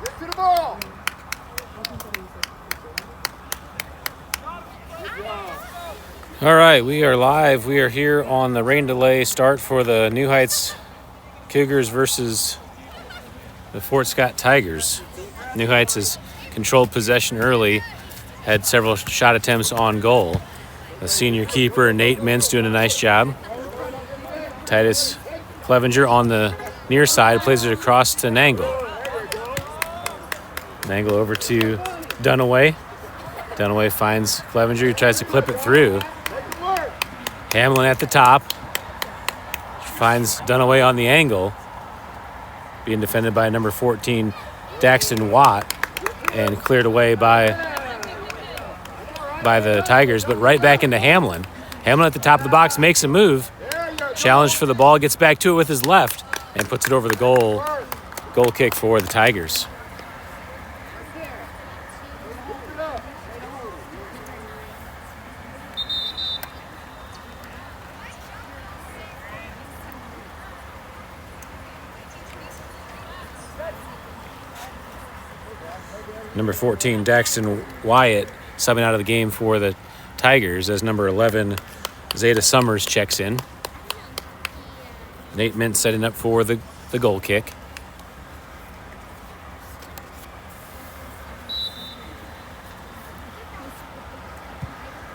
Get to the ball. All right, we are live. We are here on the rain delay start for the New Heights Cougars versus the Fort Scott Tigers. New Heights has controlled possession early, had several shot attempts on goal. The senior keeper, Nate Mintz, doing a nice job. Titus Clevenger on the near side plays it across to Nangle. Nangle over to Dunaway. Dunaway finds Clevenger, who tries to clip it through. Hamlin at the top. Finds Dunaway on the angle. Being defended by number 14, Daxton Watt. And cleared away by the Tigers, but right back into Hamlin. Hamlin at the top of the box makes a move. Challenge for the ball, gets back to it with his left and puts it over the goal. Goal kick for the Tigers. Number 14, Daxton Wyatt, subbing out of the game for the Tigers as number 11, Zeta Summers checks in. Nate Mintz setting up for the goal kick.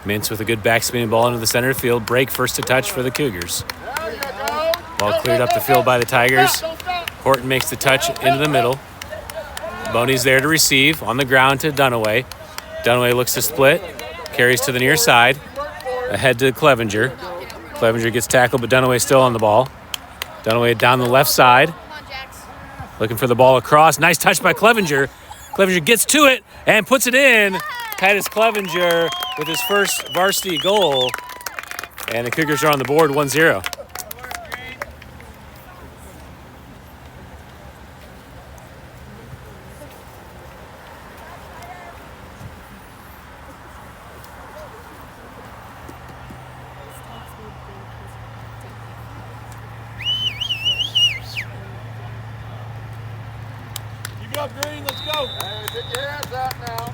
Mintz with a good backspinning ball into the center field. Break first to touch for the Cougars. Ball cleared up the field by the Tigers. Horton makes the touch into the middle. Boney's there to receive, on the ground to Dunaway. Dunaway looks to split, carries to the near side, ahead to Clevenger. Clevenger gets tackled, but Dunaway still on the ball. Dunaway down the left side, looking for the ball across. Nice touch by Clevenger. Clevenger gets to it and puts it in. Titus Clevenger with his first varsity goal. And the Cougars are on the board 1-0. Green, let's go. Hey, take your hands out now.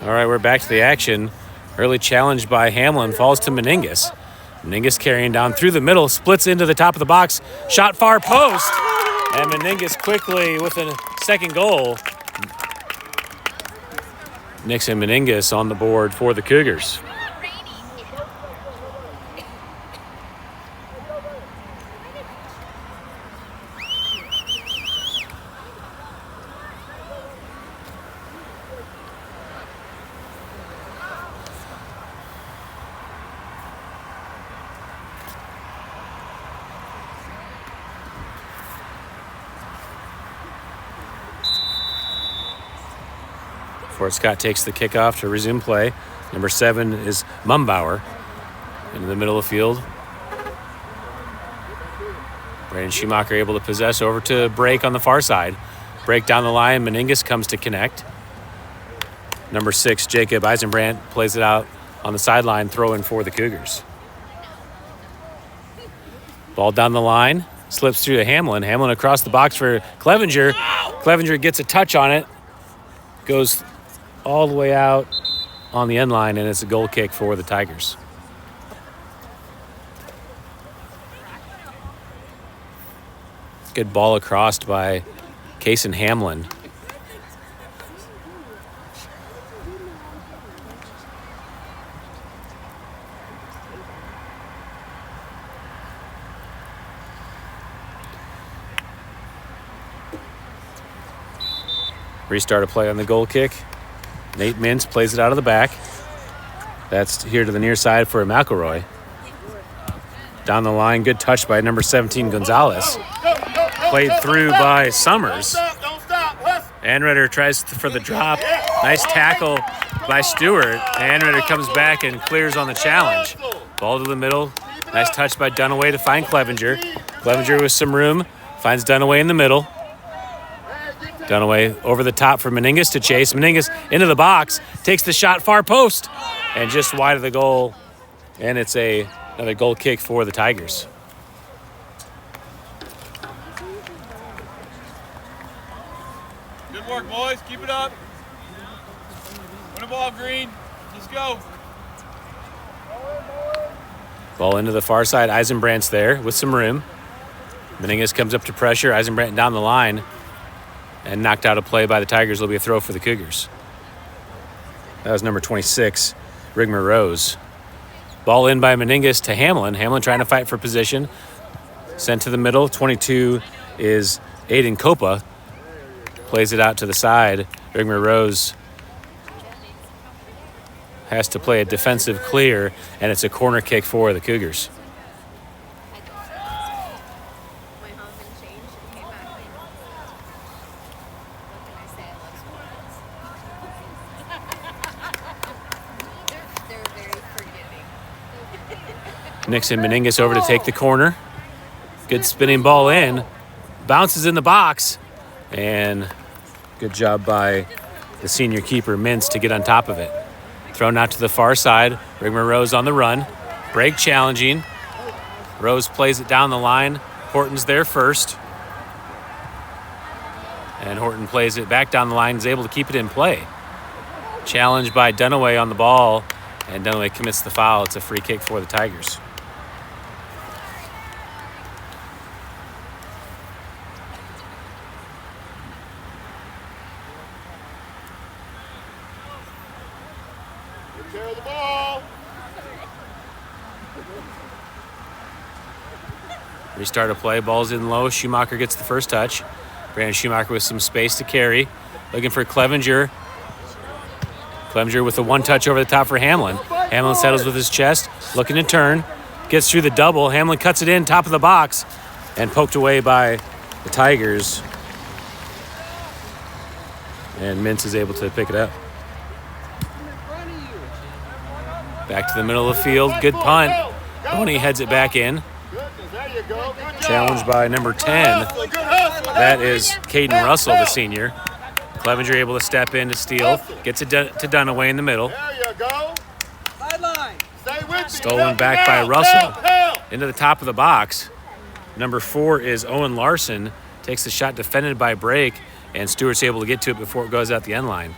All right, we're back to the action. Early challenge by Hamlin falls to Meningus. Meningus carrying down through the middle, splits into the top of the box, shot far post, and Meningus quickly with a second goal. Nixon Meningus on the board for the Cougars. Fort Scott takes the kickoff to resume play. Number 7 is Mumbauer into the middle of the field. Brandon Schumacher able to possess over to Break on the far side. Break down the line. Meningus comes to connect. Number 6, Jacob Eisenbrandt, plays it out on the sideline, throw in for the Cougars. Ball down the line. Slips through to Hamlin. Hamlin across the box for Clevenger. Clevenger gets a touch on it. Goes all the way out on the end line, and it's a goal kick for the Tigers. Good ball across by Kason Hamlin. Restart a play on the goal kick. Nate Mintz plays it out of the back. That's here to the near side for McElroy. Down the line, good touch by number 17, Gonzalez. Played through by Summers. Anredder tries for the drop. Nice tackle by Stewart. Anredder comes back and clears on the challenge. Ball to the middle. Nice touch by Dunaway to find Clevenger. Clevenger with some room. Finds Dunaway in the middle. Dunaway over the top for Meningus to chase. Meningus into the box. Takes the shot far post. And just wide of the goal. And it's a Another goal kick for the Tigers. Good work, boys. Keep it up. Win the ball, Green. Let's go. Ball into the far side. Eisenbrandt's there with some room. Meningus comes up to pressure. Eisenbrandt down the line and knocked out a play by the Tigers. It'll be a throw for the Cougars. That was number 26, Rigmer Rose. Ball in by Meningus to Hamlin. Hamlin trying to fight for position. Sent to the middle. 22 is Aiden Copa. Plays it out to the side. Rigmer Rose has to play a defensive clear, and it's a corner kick for the Cougars. Nixon Meningus over to take the corner. Good spinning ball in. Bounces in the box. And good job by the senior keeper, Mintz, to get on top of it. Thrown out to the far side. Rigmer Rose on the run. Break challenging. Rose plays it down the line. Horton's there first. And Horton plays it back down the line. Is able to keep it in play. Challenged by Dunaway on the ball. And Dunaway commits the foul. It's a free kick for the Tigers. Carry the ball. Restart a play. Ball's in low. Schumacher gets the first touch. Brandon Schumacher with some space to carry. Looking for Clevenger. Clevenger with the one touch over the top for Hamlin. Hamlin settles with his chest. Looking to turn. Gets through the double. Hamlin cuts it in. Top of the box. And poked away by the Tigers. And Mintz is able to pick it up. Back to the middle of the field. Good punt. Boney heads it back in. Challenged by number 10. That is Caden Russell, the senior. Clevenger able to step in to steal. Gets it to Dunaway in the middle. Stolen back by Russell. Into the top of the box. Number 4 is Owen Larson. Takes the shot defended by Brake. And Stewart's able to get to it before it goes out the end line.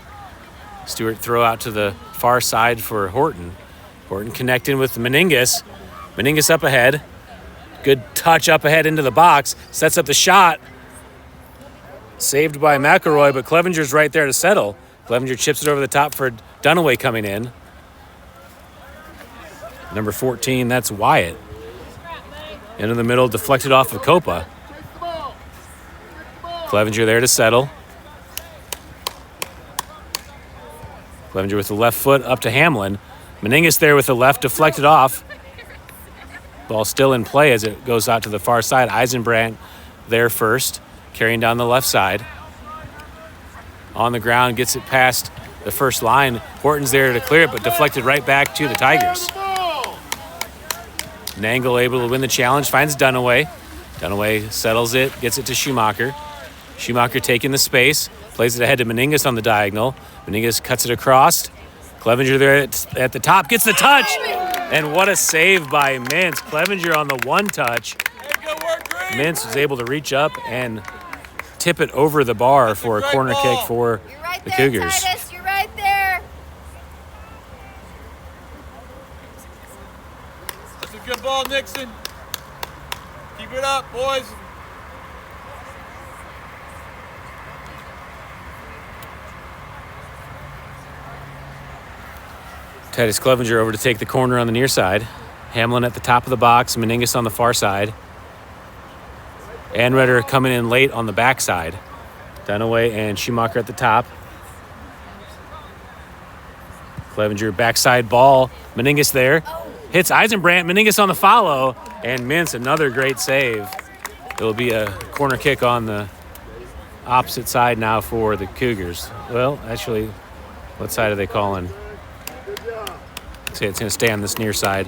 Stewart throw out to the far side for Horton. Horton connecting with Meningus. Meningus up ahead. Good touch up ahead into the box. Sets up the shot. Saved by McElroy, but Clevenger's right there to settle. Clevenger chips it over the top for Dunaway coming in. Number 14, that's Wyatt. Into the middle, deflected off of Copa. Clevenger there to settle. Clevenger with the left foot up to Hamlin. Meningus there with the left, deflected off. Ball still in play as it goes out to the far side. Eisenbrandt there first, carrying down the left side. On the ground, gets it past the first line. Horton's there to clear it, but deflected right back to the Tigers. Nangle able to win the challenge, finds Dunaway. Dunaway settles it, gets it to Schumacher. Schumacher taking the space, plays it ahead to Meningus on the diagonal. Meningus cuts it across. Clevenger there at the top, gets the touch. And what a save by Mintz. Clevenger on the one touch. Mintz was able to reach up and tip it over the bar for a corner kick for the Cougars. Titus, you're right there. That's a good ball, Nixon. Keep it up, boys. Titus Clevenger over to take the corner on the near side. Hamlin at the top of the box, Meningus on the far side. Anredder coming in late on the backside. Dunaway and Schumacher at the top. Clevenger backside ball. Meningus there. Hits Eisenbrandt. Meningus on the follow. And Mintz, another great save. It'll be a corner kick on the opposite side now for the Cougars. Well, actually, what side are they calling? It's going to stay on this near side.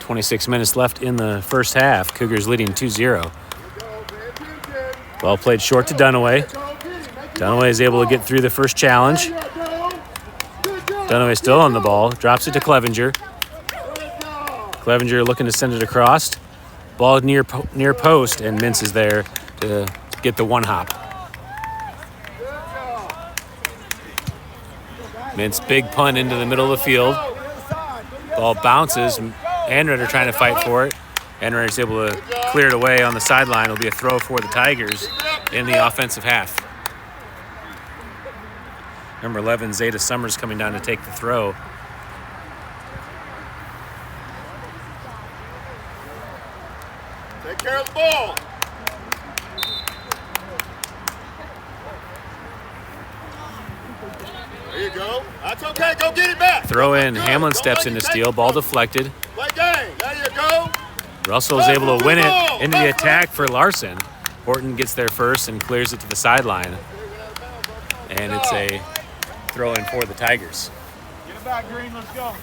26 minutes left in the first half. Cougars leading 2-0. Ball played short to Dunaway. Dunaway is able to get through the first challenge. Dunaway still on the ball. Drops it to Clevenger. Clevenger looking to send it across. Ball near post, and Mintz is there to get the one hop. Mintz big punt into the middle of the field. Ball bounces. Anredder trying to fight for it. Anredder's able to clear it away on the sideline. It'll be a throw for the Tigers in the offensive half. Number 11, Zeta Summers, coming down to take the throw. Take care of the ball. There you go. That's okay. Go get it back. Throw in. Hamlin steps in to steal. Ball deflected. Play game. There you go. Russell is able to win it into the attack for Larson. Horton gets there first and clears it to the sideline. And it's a throw in for the Tigers. Get it back, Green. Let's go.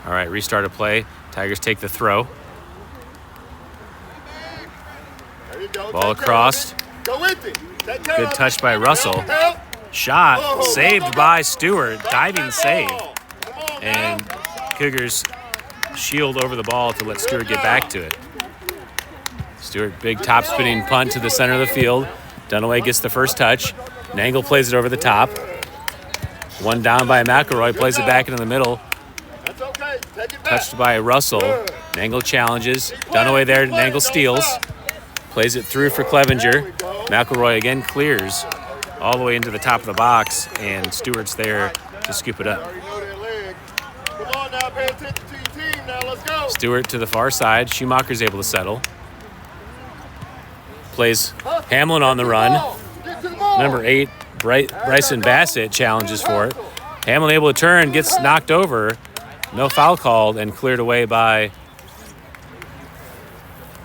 All right, restart of play. Tigers take the throw. There you go. Ball across. Go with it. Good touch by Russell. Shot saved by Stewart. Diving save. And Cougars shield over the ball to let Stewart get back to it. Stewart, big top spinning punt to the center of the field. Dunaway gets the first touch. Nangle plays it over the top. One down by McElroy, plays it back into the middle. Touched by Russell. Nangle challenges. Dunaway there. Nangle steals. Plays it through for Clevenger. McElroy again clears all the way into the top of the box, and Stewart's there to scoop it up. Stewart to the far side. Schumacher's able to settle. Plays Hamlin on the run. Number 8, Bryson Bassett challenges for it. Hamlin able to turn, gets knocked over. No foul called and cleared away by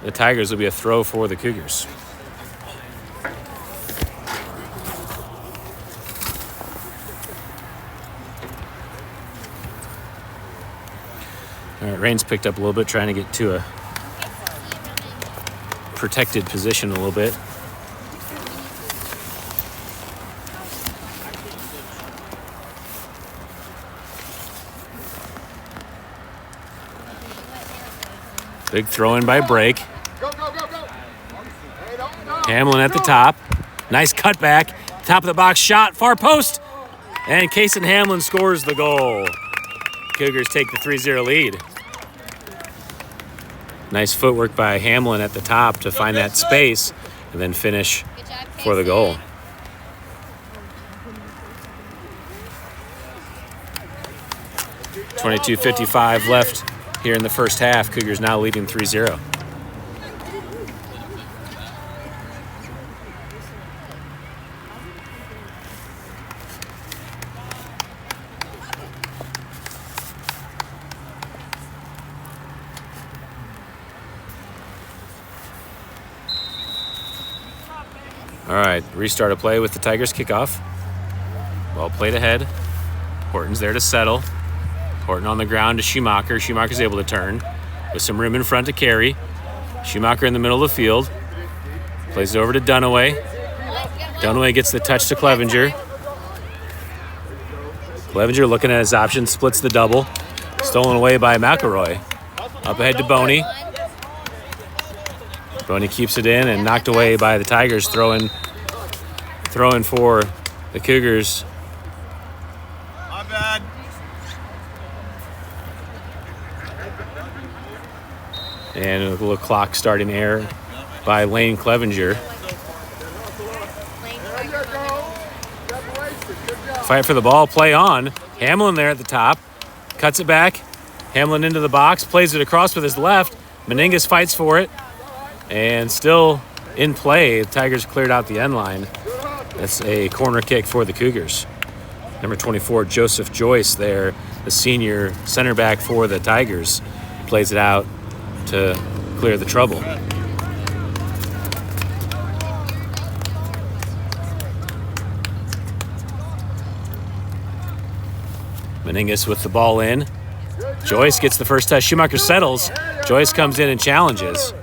the Tigers. Will be a throw for the Cougars. All right, rain's picked up a little bit, trying to get to a protected position a little bit. Big throw in by Brake. Hamlin at the top. Nice cutback. Top of the box shot. Far post. And Kason Hamlin scores the goal. Cougars take the 3-0 lead. Nice footwork by Hamlin at the top to find that space and then finish for the goal. .22:55 left here in the first half. Cougars now leading 3-0. All right, restart of play with the Tigers kickoff. Ball played ahead. Horton's there to settle. Horton on the ground to Schumacher. Schumacher's able to turn with some room in front to carry. Schumacher in the middle of the field. Plays it over to Dunaway. Dunaway gets the touch to Clevenger. Clevenger looking at his options, splits the double. Stolen away by McElroy. Up ahead to Boney. Boney keeps it in and knocked away by the Tigers, throwing for the Cougars. My bad. And a little clock starting error by Lane Clevenger. Fight for the ball, play on. Hamlin there at the top. Cuts it back. Hamlin into the box, plays it across with his left. Meningas fights for it. And still in play, the Tigers cleared out the end line. That's a corner kick for the Cougars. Number 24, Joseph Joyce there, the senior center back for the Tigers, plays it out to clear the trouble. Meningus with the ball in. Joyce gets the first touch. Schumacher settles. Joyce comes in and challenges.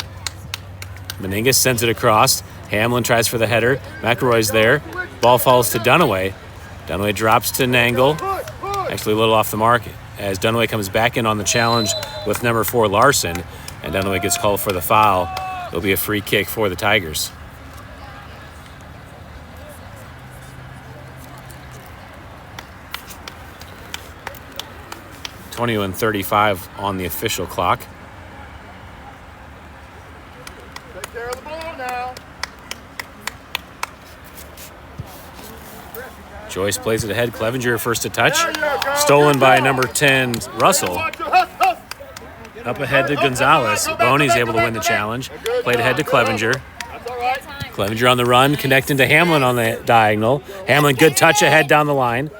Meningus sends it across. Hamlin tries for the header. McElroy's there. Ball falls to Dunaway. Dunaway drops to Nangle. Actually a little off the mark as Dunaway comes back in on the challenge with number 4, Larson. And Dunaway gets called for the foul. It'll be a free kick for the Tigers. .21:35 on the official clock. Take care of the ball now. Joyce plays it ahead. Clevenger first to touch. Stolen by number 10, Russell. Up ahead to Gonzalez. Boney's able to win the challenge. Played ahead to Clevenger. Clevenger on the run, connecting to Hamlin on the diagonal. Hamlin, good touch ahead down the line.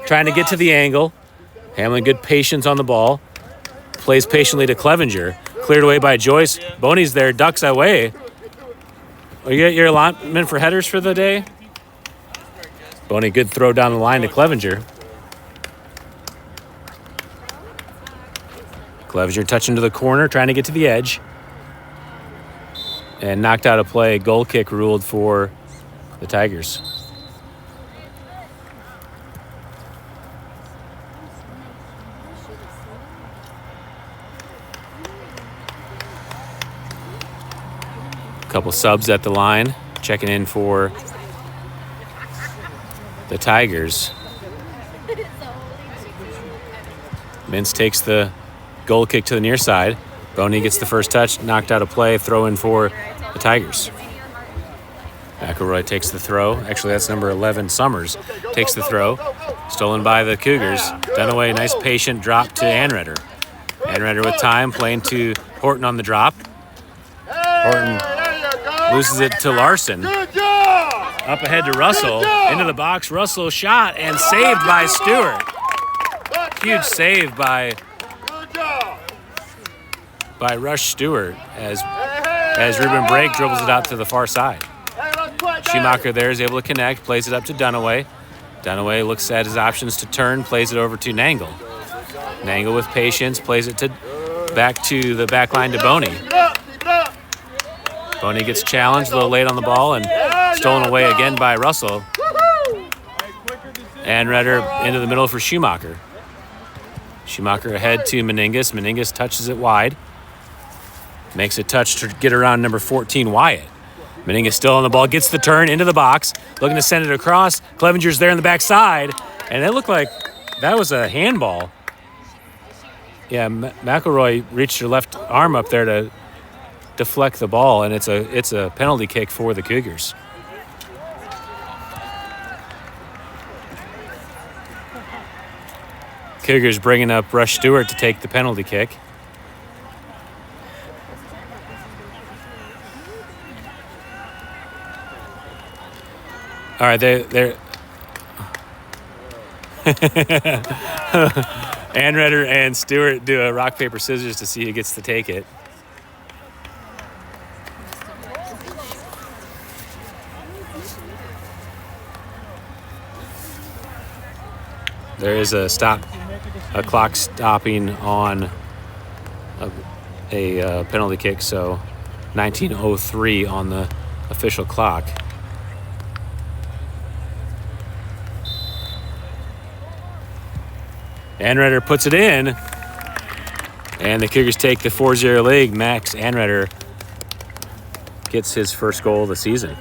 Trying to get to the angle. Hamlin, good patience on the ball. Plays patiently to Clevenger. Cleared away by Joyce. Boney's there, ducks away. You get your allotment for headers for the day? Boney, good throw down the line to Clevenger. Clevenger touching to the corner, trying to get to the edge. And knocked out of play. Goal kick ruled for the Tigers. Couple subs at the line, checking in for the Tigers. Mintz takes the goal kick to the near side. Boney gets the first touch, knocked out of play, throw in for the Tigers. McElroy takes the throw. Actually, that's number 11, Summers, takes the throw. Stolen by the Cougars. Dunaway, nice patient drop to Anredder. Anredder with time, playing to Horton on the drop. Horton loses it to Larson. Up ahead to Russell. Into the box. Russell shot and saved by Stewart. Huge save by Rush Stewart as Ruben Brake dribbles it out to the far side. Schumacher there is able to connect, plays it up to Dunaway. Dunaway looks at his options to turn, plays it over to Nangle. Nangle with patience, plays it back to the back line to Boney. Boney gets challenged, a little late on the ball, and stolen away again by Russell. And Redder into the middle for Schumacher. Schumacher ahead to Meningus. Meningus touches it wide. Makes a touch to get around number 14, Wyatt. Meningus still on the ball, gets the turn into the box, looking to send it across. Clevenger's there on the backside, and it looked like that was a handball. Yeah, McElroy reached her left arm up there to deflect the ball, and it's a penalty kick for the Cougars. Cougars bringing up Rush Stewart to take the penalty kick. All right, they're Anredder and Stewart do a rock, paper, scissors to see who gets to take it. There is a clock stopping on a penalty kick, so 19:03 on the official clock. Anredder puts it in, and the Cougars take the 4-0 lead. Max Anredder gets his first goal of the season.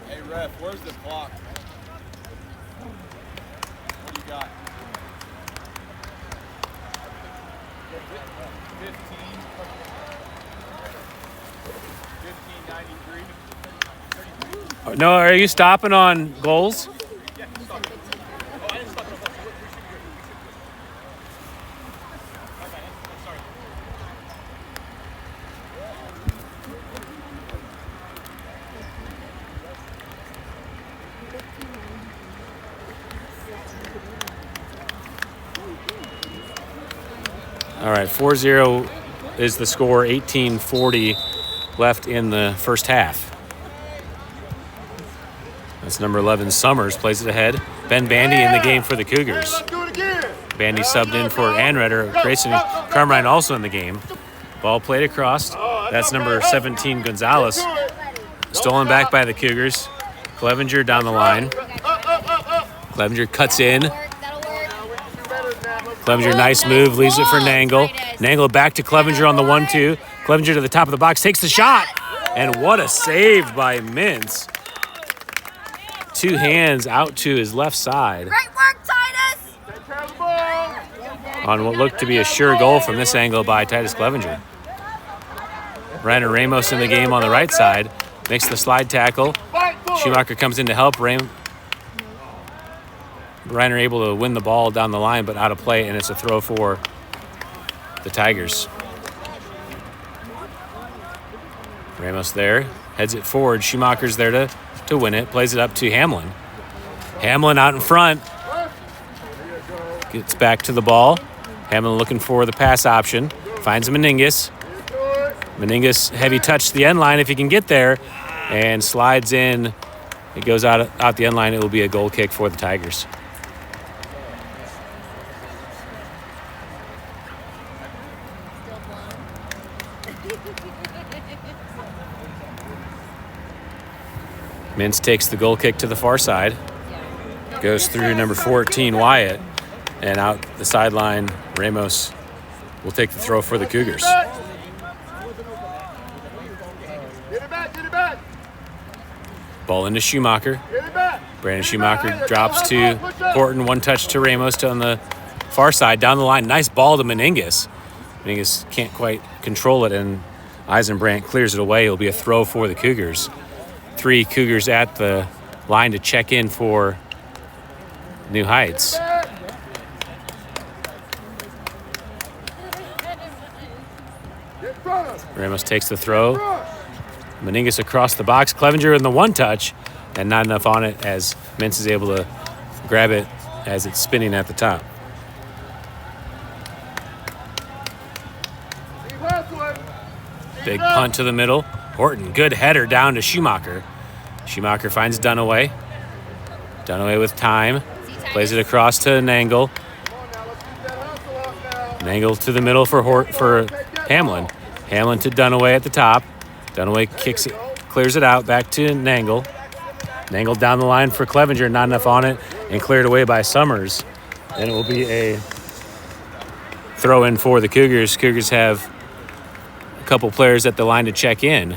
Hey, ref, where's the clock? What do you got? 15:93. No, are you stopping on goals? All right, 4-0 is the score, 18:40 left in the first half. That's number 11, Summers, plays it ahead. Ben Bandy in the game for the Cougars. Let's do it again. Bandy subbed in for Anredder. Grayson Carmine also in the game. Ball played across. That's number 17, Gonzalez. Stolen back by the Cougars. Clevenger down the line. Clevenger cuts in. Clevenger, nice move, leaves it for Nangle. Nangle back to Clevenger on the 1-2. Clevenger to the top of the box, takes the shot. And what a save by Mintz. Two hands out to his left side. Great work, Titus! Take care of the ball. On what looked to be a sure goal from this angle by Titus Clevenger. Reiner Ramos in the game on the right side. Makes the slide tackle. Schumacher comes in to help. Reiner able to win the ball down the line, but out of play, and it's a throw for the Tigers. Ramos there, heads it forward. Schumacher's there to win it. Plays it up to Hamlin. Hamlin out in front. Gets back to the ball. Hamlin looking for the pass option. Finds Meningus. Meningus, heavy touch to the end line if he can get there. And slides in. It goes out the end line. It will be a goal kick for the Tigers. Mintz takes the goal kick to the far side. Goes through number 14, Wyatt. And out the sideline, Ramos will take the throw for the Cougars. Get it back, get it back. Ball into Schumacher. Get it back. Brandon Schumacher drops to Horton. One touch to Ramos on the far side. Down the line, nice ball to Meningus. Meningus can't quite control it, and Eisenbrandt clears it away. It'll be a throw for the Cougars. 3 Cougars at the line to check in for New Heights. Ramos takes the throw. Meningus across the box. Clevenger in the one touch, and not enough on it as Mintz is able to grab it as it's spinning at the top. Big punt to the middle. Horton, good header down to Schumacher. Schumacher finds Dunaway. Dunaway with time. Plays it across to Nangle. Nangle to the middle for Hamlin. Hamlin to Dunaway at the top. Dunaway kicks it, clears it out, back to Nangle. Nangle down the line for Clevenger, not enough on it, and cleared away by Summers. And it will be a throw in for the Cougars. Cougars have a couple players at the line to check in.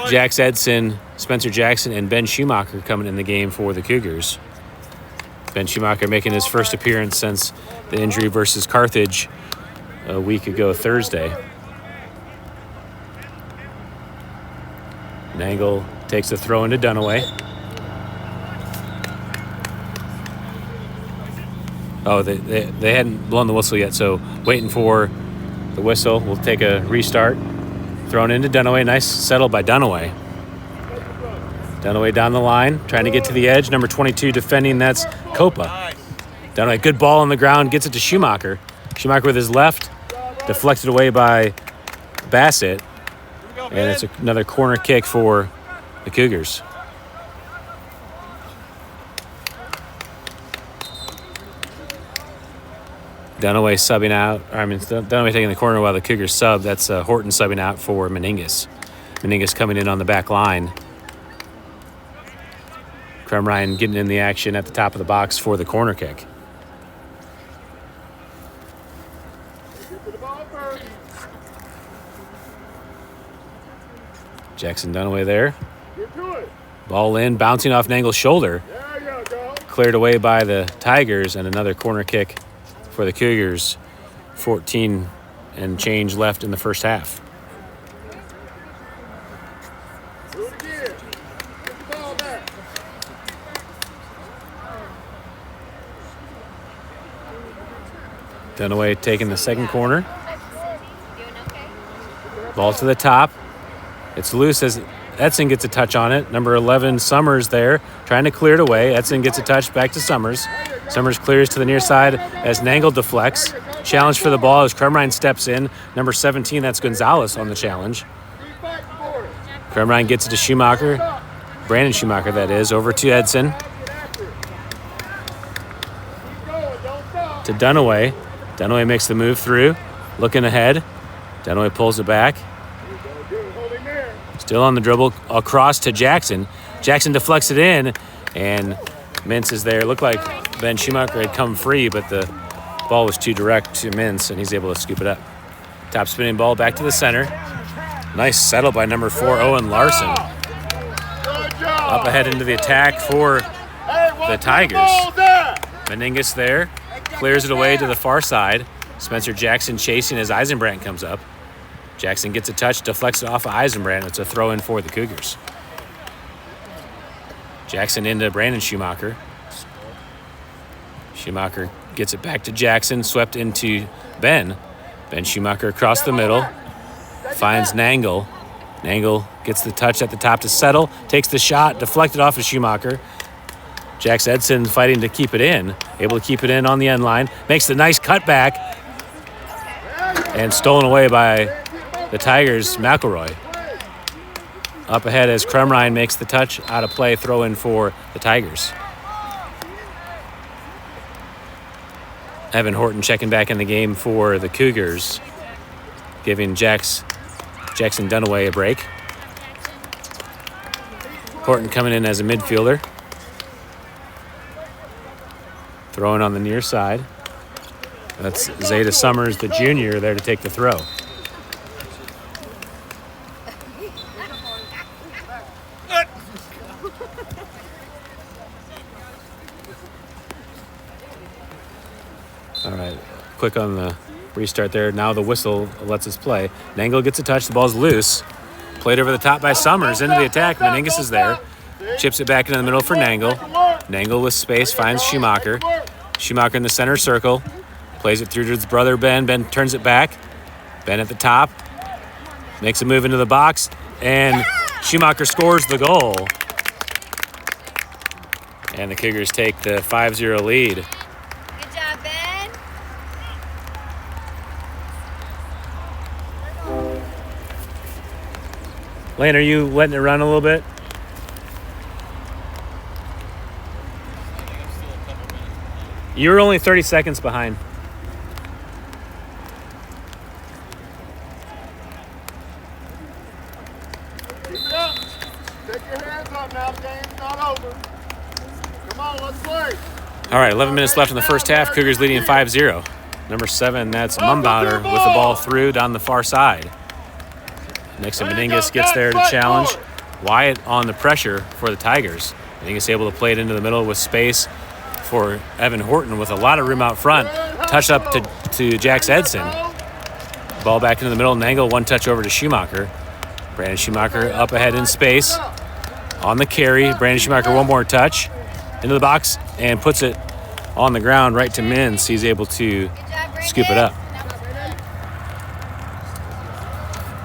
Jax Edson, Spencer Jackson, and Ben Schumacher coming in the game for the Cougars. Ben Schumacher making his first appearance since the injury versus Carthage a week ago Thursday. Nangle takes the throw into Dunaway. Oh, they hadn't blown the whistle yet, so waiting for the whistle. We'll take a restart. Thrown into Dunaway. Nice settle by Dunaway. Dunaway down the line, trying to get to the edge. Number 22 defending, that's Copa. Dunaway, good ball on the ground, gets it to Schumacher. Schumacher with his left, deflected away by Bassett. And it's another corner kick for the Cougars. Dunaway subbing out. Dunaway taking the corner while the Cougars sub. That's Horton subbing out for Meningus. Meningus coming in on the back line. Crumryan getting in the action at the top of the box for the corner kick. Jackson Dunaway there. Ball in, bouncing off Nangle's shoulder. Cleared away by the Tigers, and another corner kick for the Cougars. 14 and change left in the first half. Dunaway taking the second corner. Ball to the top. It's loose as Edson gets a touch on it. Number 11, Summers there, trying to clear it away. Edson gets a touch back to Summers. Summers clears to the near side as Nangle deflects. challenge for the ball as Crumrine steps in. Number 17, that's Gonzalez on the challenge. Crumrine gets it to Schumacher. Brandon Schumacher, that is, over to Edson. To Dunaway. Dunaway makes the move through. Looking ahead. Dunaway pulls it back. Still on the dribble across to Jackson. Jackson deflects it in, and Mintz is there. Looked like Ben Schumacher had come free, but the ball was too direct to Mintz, and he's able to scoop it up. Top spinning ball back to the center. Nice settle by number 4, Owen Larson. Up ahead into the attack for the Tigers. Meningus there. Clears it away to the far side. Spencer Jackson chasing as Eisenbrandt comes up. Jackson gets a touch, deflects it off of Eisenbrandt. It's a throw in for the Cougars. Jackson into Brandon Schumacher. Schumacher gets it back to Jackson, swept into Ben. Ben Schumacher across the middle. Finds Nangle. Nangle gets the touch at the top to settle. Takes the shot, deflected off of Schumacher. Jax Edson fighting to keep it in. Able to keep it in on the end line. Makes the nice cutback. And stolen away by the Tigers, McElroy. Up ahead as Crumrine makes the touch out of play, throw in for the Tigers. Evan Horton checking back in the game for the Cougars, giving Jackson Dunaway a break. Horton coming in as a midfielder. Throwing on the near side. That's Zeta Summers, the junior, there to take the throw. All right, quick on the restart there. Now the whistle lets us play. Nangle gets a touch. The ball's loose. Played over the top by Summers. Into the attack. Meningus is there. Chips it back into the middle for Nangle. Nangle with space finds Schumacher. Schumacher in the center circle. Plays it through to his brother Ben. Ben turns it back. Ben at the top. Makes a move into the box. And Schumacher scores the goal. And the Cougars take the 5-0 lead. Good job, Ben. Lane, are you letting it run a little bit? You're only 30 seconds behind. Keep it up. Take your hands up now. The game's not over. Come on, let's play. All right, 11 minutes left in the first half. Cougars leading 5-0. Number 7, that's Mumbauer with the ball through down the far side. Nixon Meningus gets there to challenge. Wyatt on the pressure for the Tigers. Meningus able to play it into the middle with space for Evan Horton with a lot of room out front. Touch up to Jax Edson. Ball back into the middle. Nangle, one touch over to Schumacher. Brandon Schumacher up ahead in space. On the carry, Brandon Schumacher one more touch. Into the box and puts it on the ground right to Mintz. He's able to scoop it up.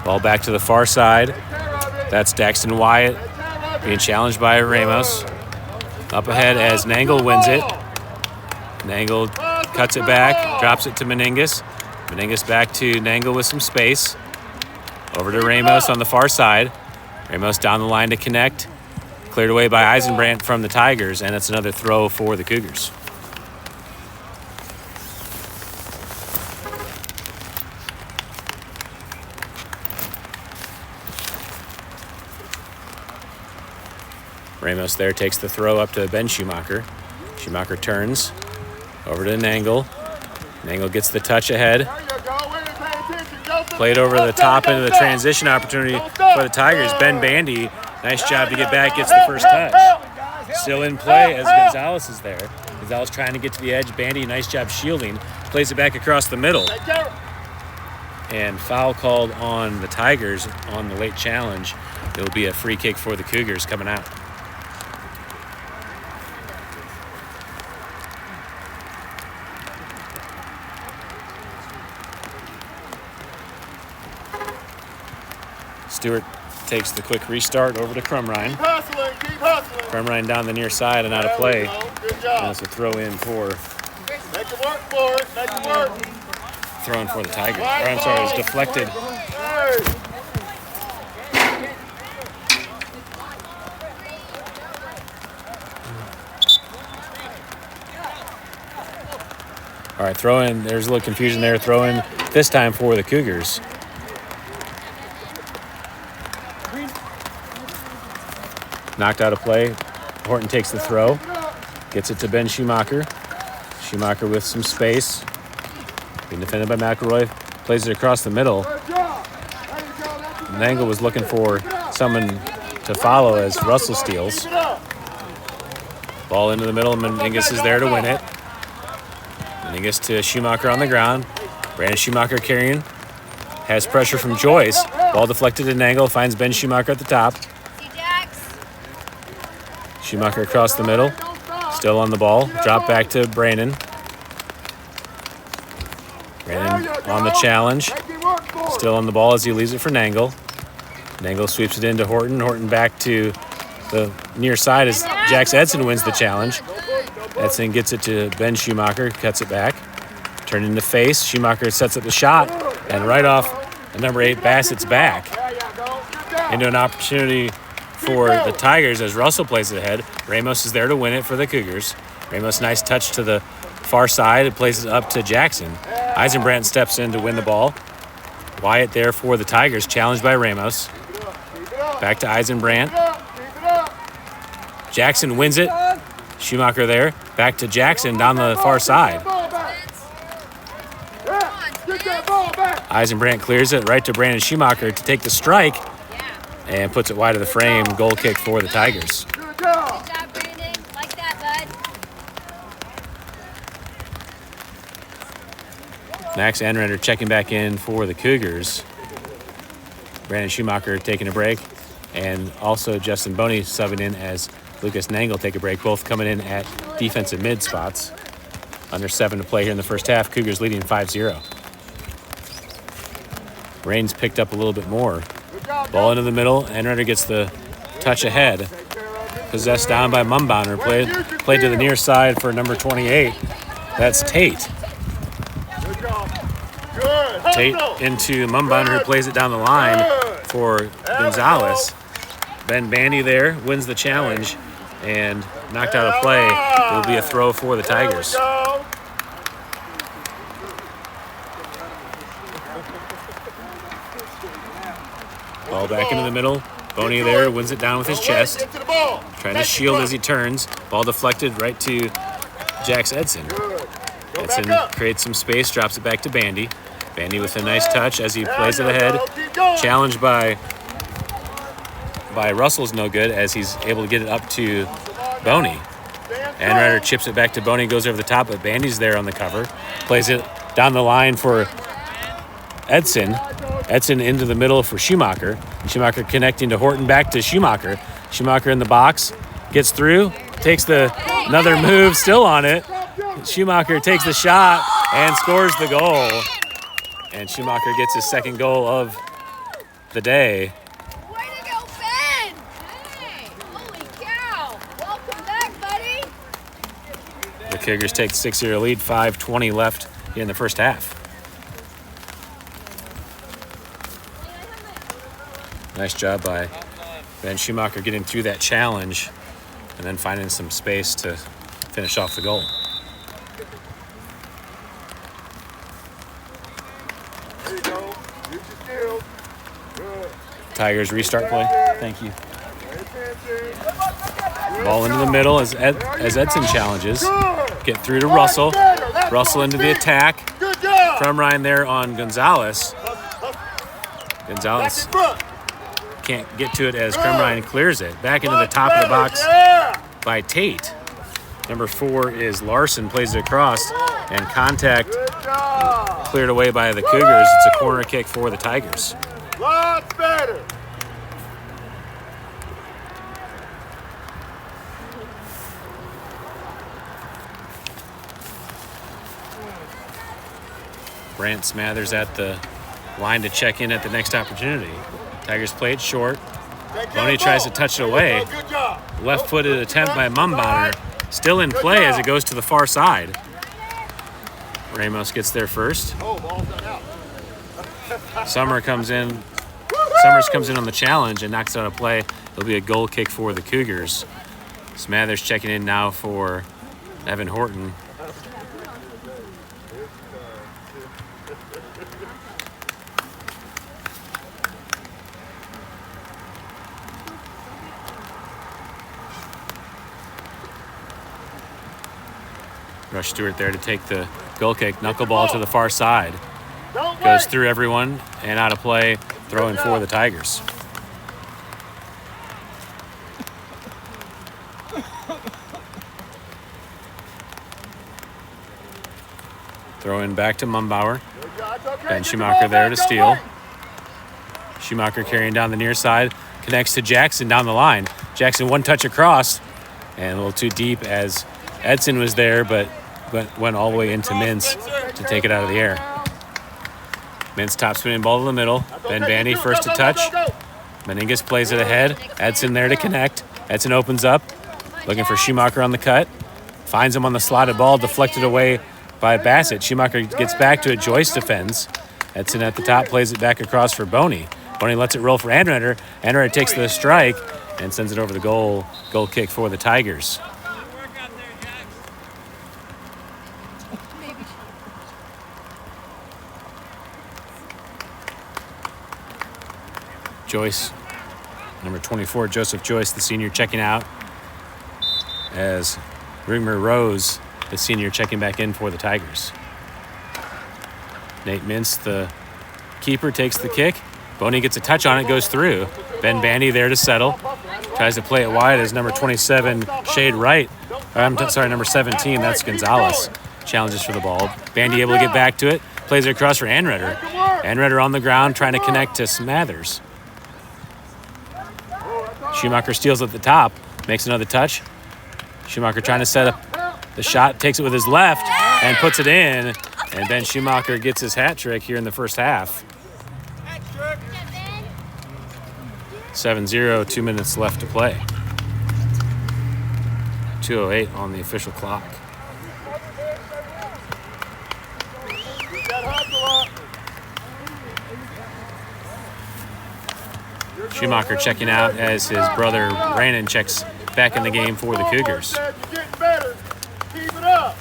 Ball back to the far side. That's Daxton Wyatt being challenged by Ramos. Up ahead as Nangle wins it. Nangle cuts it back, drops it to Meningus. Meningus back to Nangle with some space. Over to Ramos on the far side. Ramos down the line to connect. Cleared away by Eisenbrandt from the Tigers, and it's another throw for the Cougars. Ramos there takes the throw up to Ben Schumacher. Schumacher turns over to Nangle. Nangle gets the touch ahead. Played over the top into the transition opportunity for the Tigers. Ben Bandy, nice job to get back, gets the first touch. Still in play as Gonzalez is there. Gonzalez trying to get to the edge. Bandy, nice job shielding. Plays it back across the middle. And foul called on the Tigers on the late challenge. It'll be a free kick for the Cougars coming out. Stewart takes the quick restart over to Crumrine. Keep hustling. Crumrine down the near side and out of play. Good And job. that's a throw in for Make it work for it. Make it work. thrown for the Tigers. Or I'm sorry, it was deflected. All right, throw in. There's a little confusion there. Throw in this time for the Cougars. Knocked out of play. Horton takes the throw. Gets it to Ben Schumacher. Schumacher with some space. Being defended by McElroy. Plays it across the middle. Nangle was looking for someone to follow as Russell steals. Ball into the middle. Meningus is there to win it. Meningus to Schumacher on the ground. Brandon Schumacher carrying. Has pressure from Joyce. Ball deflected to Nangle. Finds Ben Schumacher at the top. Schumacher across the middle. Still on the ball. Drop back to Brandon. Brandon on the challenge. Still on the ball as he leaves it for Nangle. Nangle sweeps it into Horton. Horton back to the near side as Jax Edson wins the challenge. Edson gets it to Ben Schumacher. Cuts it back. Turned into face. Schumacher sets up the shot. And right off number 8, Bassett's back. Into an opportunity for the Tigers as Russell plays it ahead. Ramos is there to win it for the Cougars. Ramos, nice touch to the far side. It plays it up to Jackson. Eisenbrandt steps in to win the ball. Wyatt there for the Tigers, challenged by Ramos. Back to Eisenbrandt. Jackson wins it. Schumacher there. Back to Jackson down the far side. Eisenbrandt clears it right to Brandon Schumacher to take the strike. And puts it wide of the frame. Goal kick for the Tigers. Good job, Brandon. Like that, bud. Max Anrender checking back in for the Cougars. Brandon Schumacher taking a break. And also Justin Boney subbing in as Lucas Nangle take a break. Both coming in at defensive mid spots. Under 7 to play here in the first half. Cougars leading 5-0. Rain's picked up a little bit more. Ball into the middle. Anrender gets the touch ahead. Possessed down by Mumbauner. Played to the near side for number 28. That's Tate. Tate into Mumbauner, who plays it down the line for Gonzalez. Ben Bandy there wins the challenge and knocked out of play. It will be a throw for the Tigers. Ball back into the middle. Boney there wins it down with his chest. Trying to shield as he turns. Ball deflected right to Jax Edson. Edson creates some space, drops it back to Bandy. Bandy with a nice touch as he plays it ahead. Challenged by Russell's no good as he's able to get it up to Boney. Anrider chips it back to Boney, goes over the top, but Bandy's there on the cover. Plays it down the line for Edson. Edson into the middle for Schumacher. Schumacher connecting to Horton, back to Schumacher. Schumacher in the box, gets through, takes another move, still on it. Schumacher takes the shot and scores the goal. And Schumacher gets his second goal of the day. Way to go, Ben! Hey, holy cow! Welcome back, buddy! The Cougars take the 6-0 lead, 5:20 left in the first half. Nice job by Ben Schumacher getting through that challenge and then finding some space to finish off the goal. There you go. Use your skills. Good. Tigers restart play. Thank you. Pay attention. Ball into the middle as Edson challenges. Get through to Russell. Russell into the attack. Good job. From Ryan there on Gonzalez. Gonzalez can't get to it as Kremrine clears it. Back into the top of the box by Tate. Number 4 is Larson, plays it across, and contact cleared away by the Cougars. It's a corner kick for the Tigers. Lots better. Brant Smathers at the line to check in at the next opportunity. Tigers play it short. Boney tries to touch it away. Left-footed attempt by Mumbauner. Still in play as it goes to the far side. Ramos gets there first. Oh, ball's not out. Summers comes in on the challenge and knocks out a play. It'll be a goal kick for the Cougars. Smathers checking in now for Evan Horton. Rush Stewart there to take the goal kick. Knuckleball to the far side. Goes through everyone and out of play. Throw in for the Tigers. Throw in back to Mumbauer. Ben Schumacher there to steal. Schumacher carrying down the near side. Connects to Jackson down the line. Jackson one touch across. And a little too deep as Edson was there, but went all the way into Mintz to take it out of the air. Mintz top spinning ball to the middle. Ben Bandy first to touch. Meningus plays it ahead. Edson there to connect. Edson opens up. Looking for Schumacher on the cut. Finds him on the slotted ball. Deflected away by Bassett. Schumacher gets back to it. Joyce defends. Edson at the top plays it back across for Boney. Boney lets it roll for Anredder. Anredder takes the strike and sends it over the goal. Goal kick for the Tigers. Joyce, number 24, Joseph Joyce, the senior, checking out as Rigmer Rose, the senior, checking back in for the Tigers. Nate Mintz, the keeper, takes the kick. Boney gets a touch on it, goes through. Ben Bandy there to settle. Tries to play it wide as number 27, Shade Wright. Number 17, that's Gonzalez. Challenges for the ball. Bandy able to get back to it. Plays it across for Anredder. Anredder on the ground trying to connect to Smathers. Schumacher steals at the top, makes another touch. Schumacher trying to set up the shot, takes it with his left and puts it in. And Ben Schumacher gets his hat trick here in the first half. 7-0, 2 minutes left to play. 2:08 on the official clock. Schumacher checking out as his brother Brandon checks back in the game for the Cougars. Keep it up.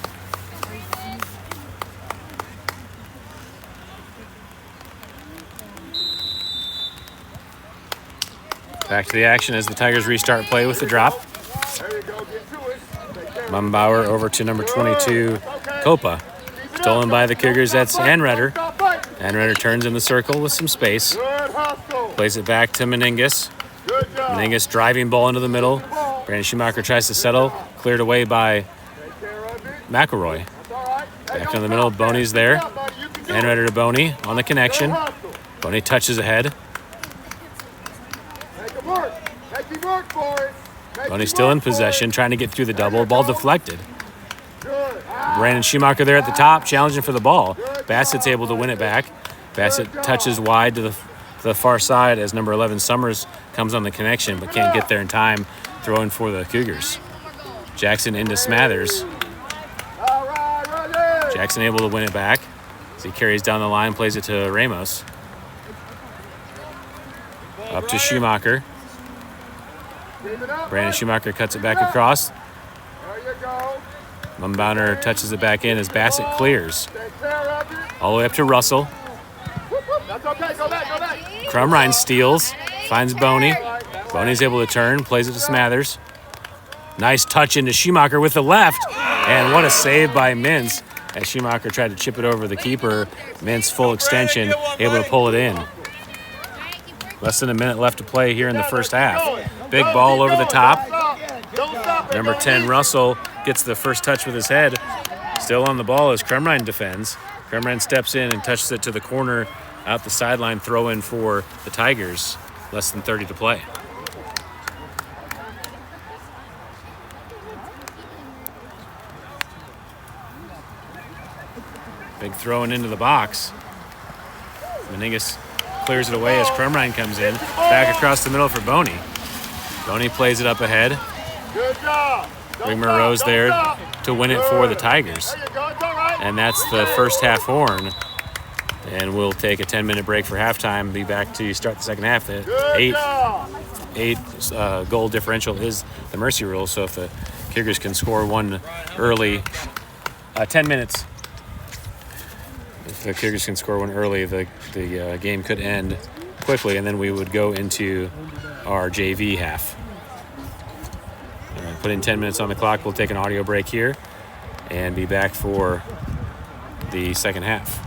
Back to the action as the Tigers restart play with the drop. Mumbauer over to number 22, Copa. Stolen by the Cougars, that's Anredder. Anredder turns in the circle with some space. Plays it back to Meningus. Meningus driving ball into the middle. Brandon Schumacher tries to settle. Cleared away by McElroy. Back in the middle, Boney's there. Anredder to Boney on the connection. Boney touches ahead. Boney still in possession, trying to get through the double. Ball deflected. Brandon Schumacher there at the top, challenging for the ball. Bassett's able to win it back. Bassett touches wide to the far side as number 11 Summers comes on the connection, but can't get there in time. Throwing for the Cougars. Jackson into Smathers. Jackson able to win it back as he carries down the line, plays it to Ramos. Up to Schumacher. Brandon Schumacher cuts it back across. Mumbauer touches it back in as Bassett clears. All the way up to Russell. Crumrine steals, finds Boney. Boney's able to turn, plays it to Smathers. Nice touch into Schumacher with the left. And what a save by Mintz as Schumacher tried to chip it over the keeper. Mintz full extension, able to pull it in. Less than a minute left to play here in the first half. Big ball over the top. Number 10, Russell, gets the first touch with his head. Still on the ball as Crumrine defends. Crumrine steps in and touches it to the corner out the sideline. Throw in for the Tigers. Less than 30 to play. Big throwing into the box. Meningus clears it away as Crumrine comes in. Back across the middle for Boney. Boney plays it up ahead. Good job. Rigmer Rose there to win it for the Tigers. And that's the first half horn. And we'll take a 10-minute break for halftime. Be back to start the second half. The Good job. eight goal differential is the mercy rule. So if the Cougars can score one early, 10 minutes. If the Cougars can score one early, the game could end quickly, and then we would go into our JV half. All right, putting 10 minutes on the clock. We'll take an audio break here and be back for the second half.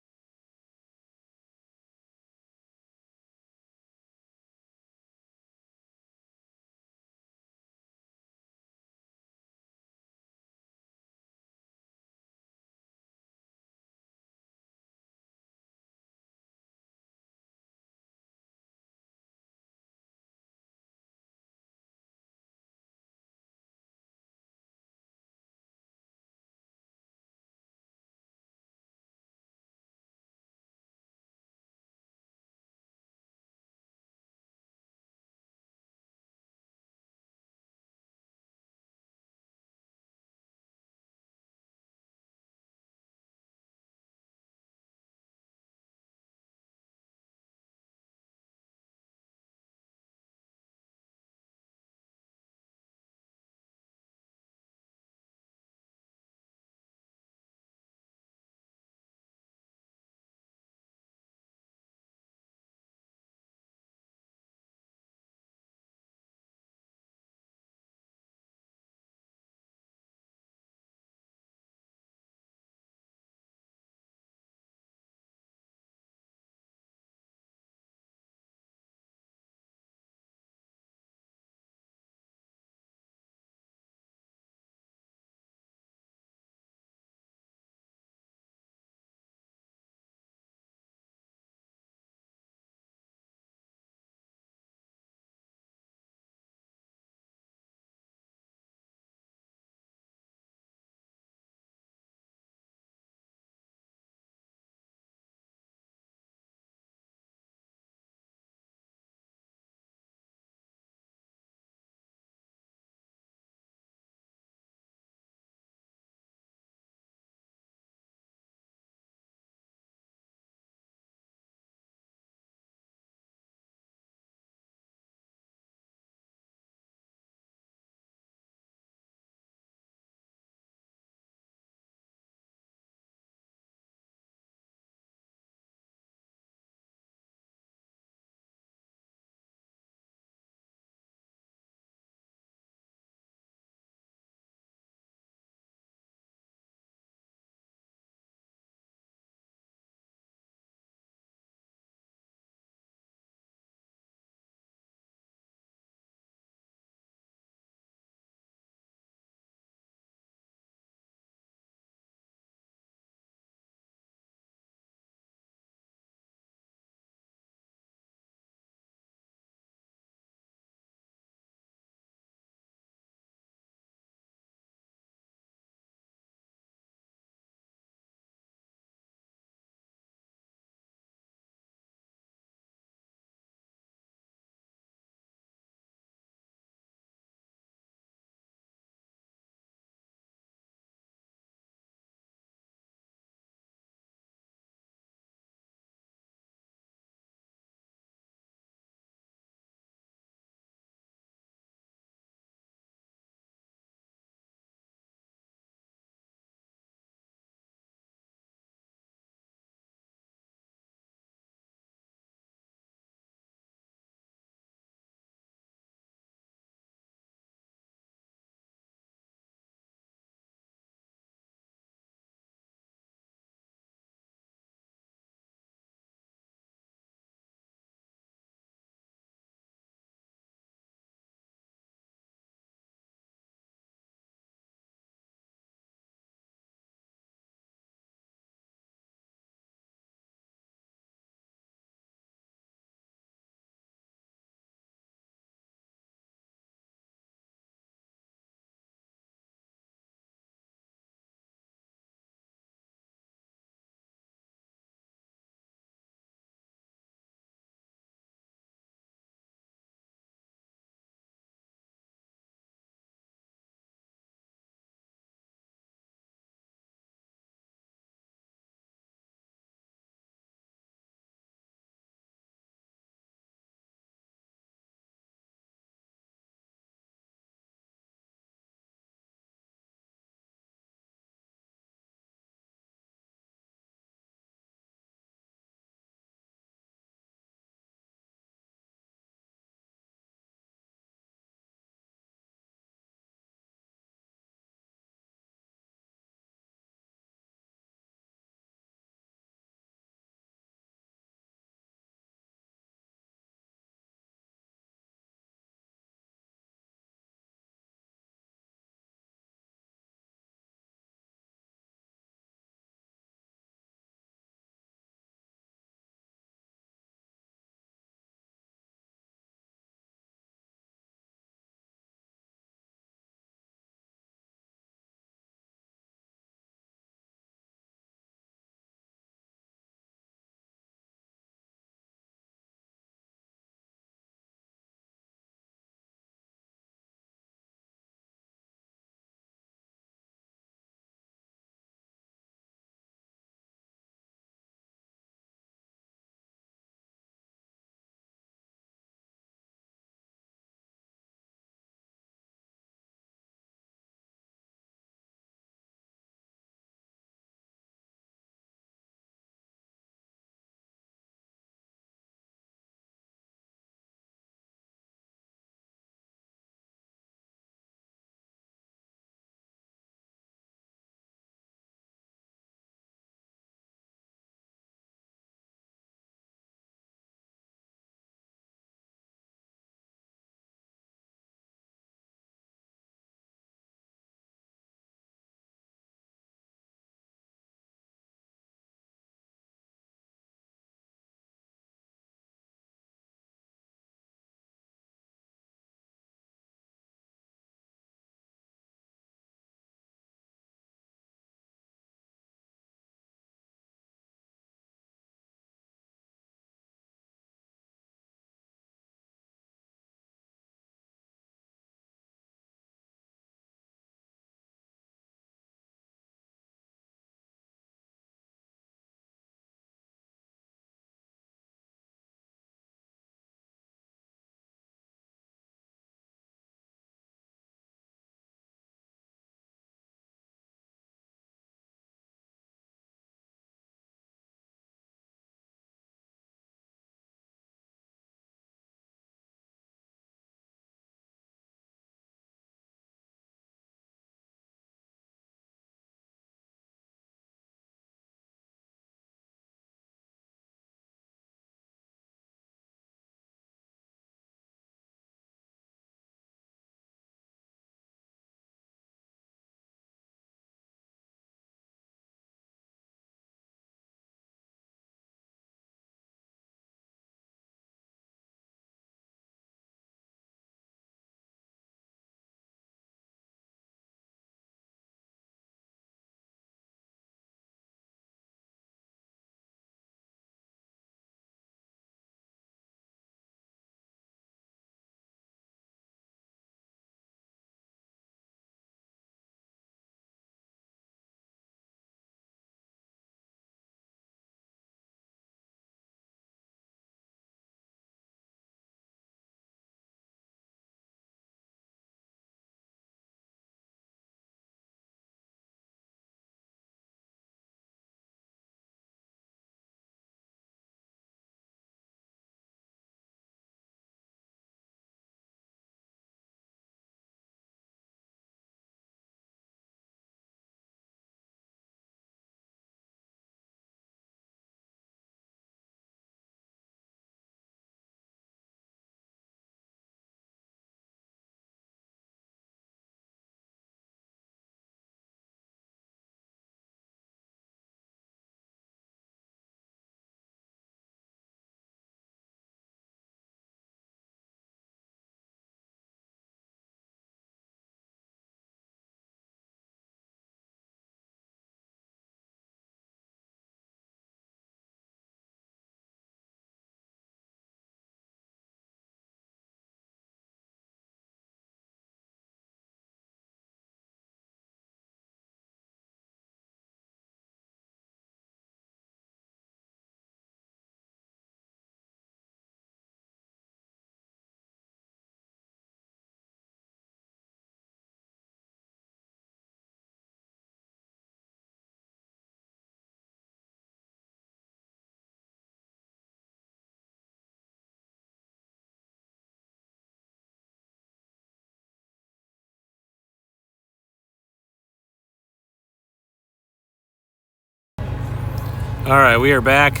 All right, we are back.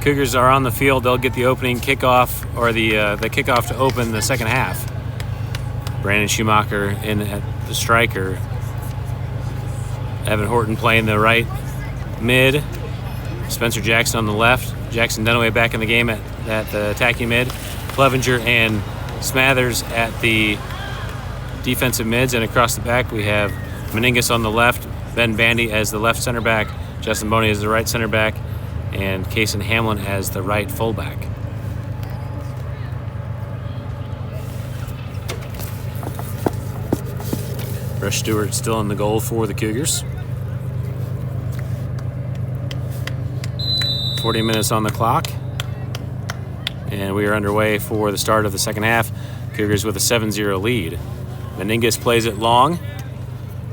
Cougars are on the field. They'll get the opening kickoff, or the kickoff to open the second half. Brandon Schumacher in at the striker. Evan Horton playing the right mid. Spencer Jackson on the left. Jackson Dunaway back in the game at the attacking mid. Clevenger and Smathers at the defensive mids. And across the back we have Meningus on the left, Ben Bandy as the left center back, Justin Boney as the right center back, and Kason Hamlin as the right fullback. Rush Stewart still in the goal for the Cougars. 40 minutes on the clock. And we are underway for the start of the second half. Cougars with a 7-0 lead. Meningus plays it long.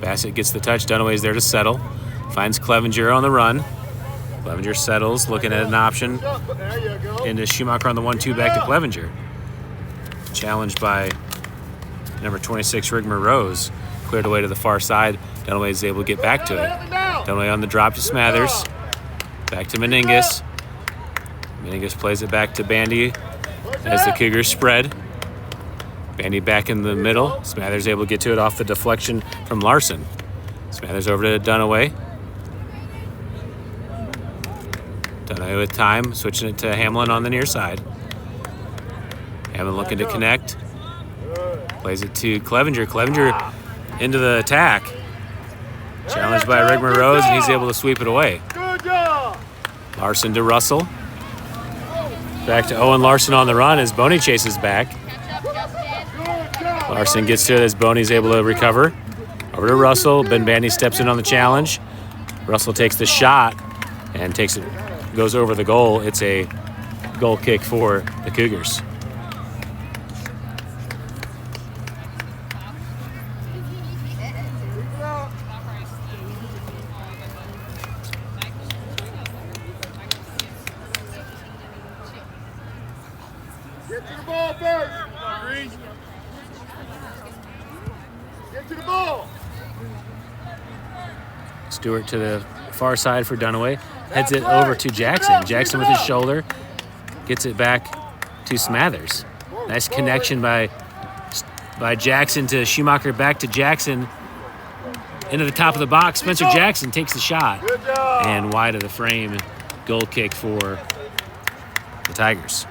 Bassett gets the touch. Dunaway's there to settle. Finds Clevenger on the run. Clevenger settles, looking at an option. Into Schumacher on the 1-2 back to Clevenger. Challenged by number 26, Rigmer Rose. Cleared away to the far side. Dunaway is able to get back to it. Dunaway on the drop to Smathers. Back to Meningus. Meningus plays it back to Bandy as the Cougars spread. Bandy back in the middle. Smathers able to get to it off the deflection from Larson. Smathers over to Dunaway. Dunaway with time, switching it to Hamlin on the near side. Hamlin looking to connect. Plays it to Clevenger. Clevenger into the attack. Challenged by Rigmer Rose, and he's able to sweep it away. Larson to Russell. Back to Owen Larson on the run as Boney chases back. Larson gets to it as Boney's able to recover. Over to Russell. Ben Bandy steps in on the challenge. Russell takes the shot and goes over the goal. It's a goal kick for the Cougars. Get to the ball first. Get to the ball. Stewart to the far side for Dunaway. Heads it over to Jackson. Jackson with his shoulder. Gets it back to Smathers. Nice connection by Jackson to Schumacher, back to Jackson. Into the top of the box. Spencer Jackson takes the shot. And wide of the frame. Goal kick for the Tigers.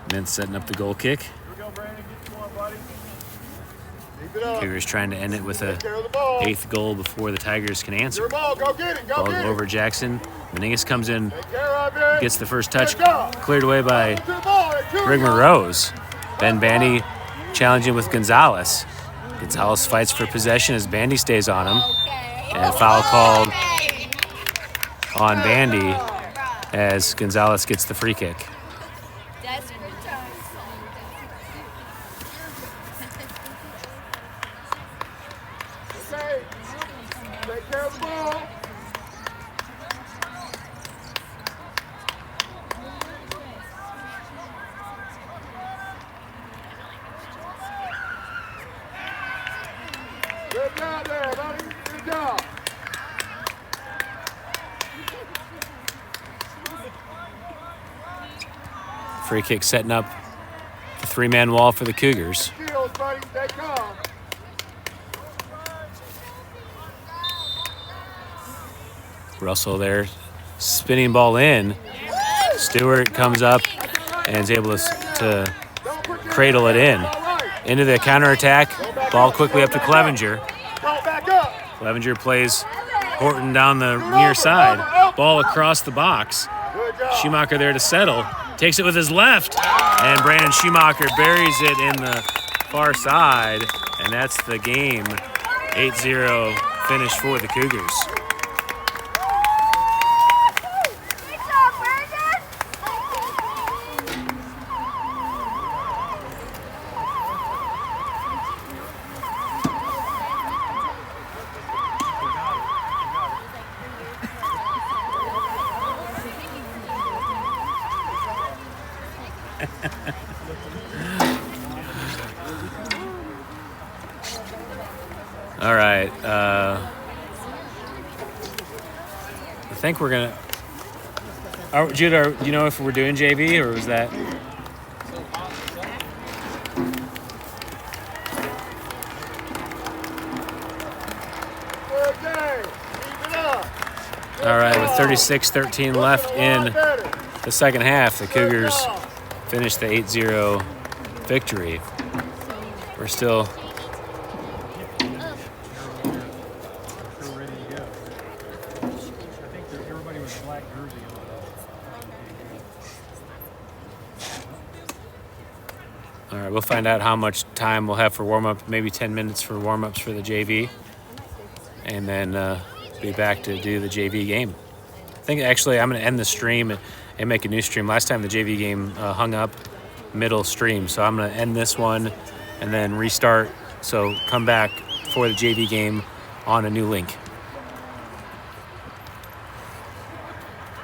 Mintz setting up the goal kick. Cougars trying to end it with a 8th goal before the Tigers can answer. Ball over Jackson. Meningus comes in, gets the first touch, cleared away by Rigmer Rose. Ben Bandy challenging with Gonzalez. Gonzalez fights for possession as Bandy stays on him. And foul called on Bandy as Gonzalez gets the free kick. Take care of the ball. Good job there, buddy. Good job. Free kick setting up the 3-man wall for the Cougars. Skills, buddy. Stay calm. Russell there, spinning ball in. Stewart comes up and is able to cradle it in. Into the counterattack. Ball quickly up to Clevenger. Clevenger plays Horton down the near side. Ball across the box. Schumacher there to settle. Takes it with his left. And Brandon Schumacher buries it in the far side. And that's the game. 8-0 finish for the Cougars. All right. I think we're going to... Jude, do you know if we're doing JV or was that... All right, with 36-13 left in the second half, the Cougars finished the 8-0 victory. We're still... All right, we'll find out how much time we'll have for warm-up, maybe 10 minutes for warm-ups for the JV, and then be back to do the JV game. I think actually I'm going to end the stream and make a new stream. Last time the JV game hung up middle stream, so I'm going to end this one and then restart. So come back for the JV game on a new link.